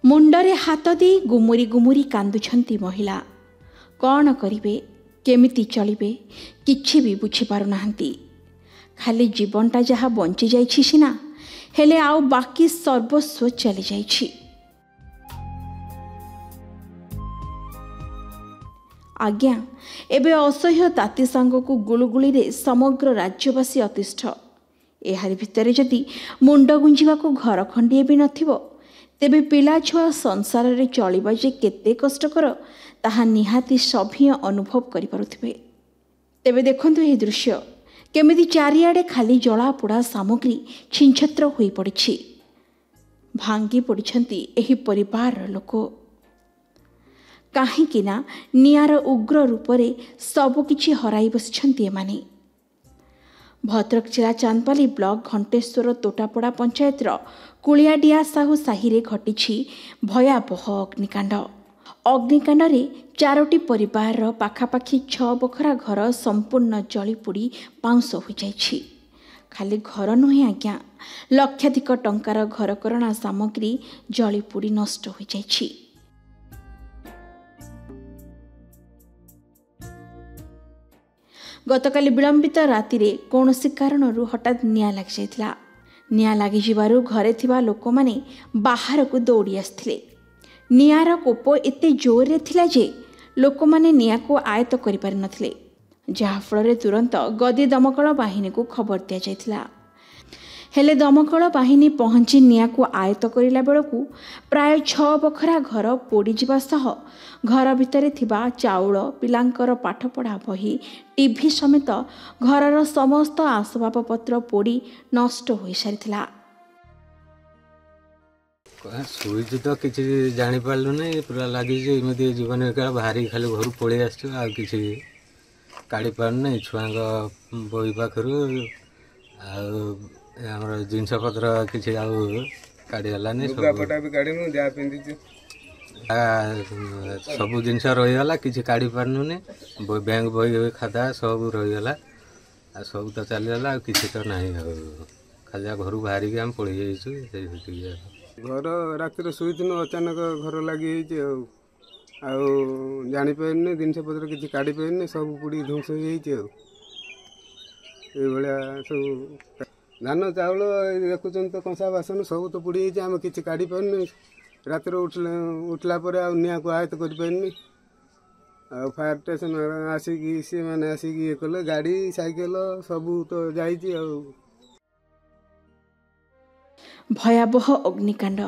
मुंडरे हाथ दे गुमुरी गुमुरी कांदुछंती महिला। कौन करिवे केमिति चलिबे किछि भी बुझी पारु नाहंती। खाली जीवनटा जहा बंची जाइछि सिना, हेले आउ बाकी सर्वस्व चली जाइछि। आज्ञा एबे असह्य ताती सांगकु गुलुगुली रे समग्र राज्यवासी अतिष्ठ। एहारि भितरे जदि मुंड गुंजिबाकू घर खंडिए भी नथिबो, तेबे पिला छुआ संसार रे चलिबा जे केते कष्टकर ताहा निहाती सभी अनुभव करि पारुथिबे। तेबे देखंतु एही दृश्य केमिति चारिआडे खाली जला पोड़ा सामग्री छिंछत्र होई पड़िछि। भांगी पड़िछंती एही परिवार लोक। काहेकि ना निआर उग्र रूपरे सबकिछि हराई बसिछंती एमाने। भद्रक जिला चांदपाली ब्लॉक घंटेश्वर तोटापड़ा पंचायतर कुलियाडिया साहू साहिरे घटिछि भयावह अग्निकांड। अग्निकांड रे 4टी परिवार पाखापाखि 6 बखरा घर संपूर्ण जलीपोड़ी पाउंस हो जाइछि। खाली घर नुहे आज्ञा, लक्षाधिक टंकार घरकरणा सामग्री जलीपोड़ी नष्ट हो जाइछि। गतकाली विलंबित राति रे कौनसी कारणरू हठात निया लग जाइथिला। निया लागि जिबारु घरे थिबा लोक माने बाहर को दौड़ी आस्थिले। नियार कोप एते जोर रे थिला जे लोक माने निया को आयत्त करि पारि नथिले, जहा फଳରେ तुरंत गदी दमकल बाहिनी को खबर दिया जाइथिला। हेले दमकल बाहिनी पहुंची निया को आयत्त करिला बेलकू प्राय 6 बखरा घर पोड़ी जिबा सह घर भितरे थिबा चाउल, पिलांकर पाठपढ़ा बही, टीवी समेत घरर समस्त आसबाबपत्र पोड़ी नष्ट हो सारिथिला। सुईच तो किसी जानी पार्लु नहीं, पूरा लगी एमती जीवन का भारी खाली घर पलि आस काढ़ी पार्न छुआ बही पाखर आमर जिनस पत्र किसी काढ़ीगलानी सब जिनस रहीगला किसी काढ़ी पार्नुनि। बैंक बही खाता सब रहीगला सब तो चलीगला किसी तो ना खाली घर बाहर आम पलि जाइए। घर रातिर शुईथिन अचानक घर लगी जापारे जिनस पत्र किसी काढ़ी पारे सब पुड़ी ध्वंस हो सब धान चाउल देखुं तो कंसा बासन सब तो पुड़ी आम कि काढ़ी पारे। रातिर उठला निया को आयत्त कर फायर स्टेशन आसिकी सी मैंने आसिकी ये कले गाड़ी साइकेल सब तो जाइए। भयावह अग्निकांड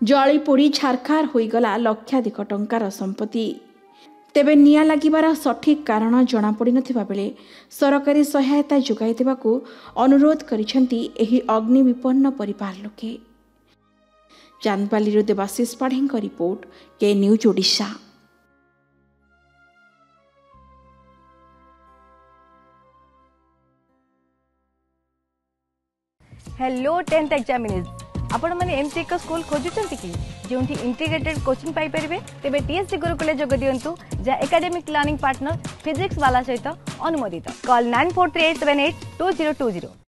जली पोड़ी छारखार होईगला लक्षाधिक टंकार संपत्ति। तेबे निया लागिबार सठिक कारण जना पड़ी नथिबा बेले सरकारी सहायता जोगाई देबाकू अनुरोध करिसेंती एही अग्नि विपन्न परिवार लोके। चांदपाली देवाशीष पाढ़ी रिपोर्ट, के news Odisha. Hello 10th examinees, आपण माने एमती एक स्कूल खोजुचंती कि जोंठी इंटीग्रेटेड कोचिंग पाई परिबे, तेबे टीएससी गुरुकुले जोग दियंतु जा एकेडमिक लर्निंग पार्टनर फिजिक्स वाला सहित अनुमोदित। कॉल 9438782020।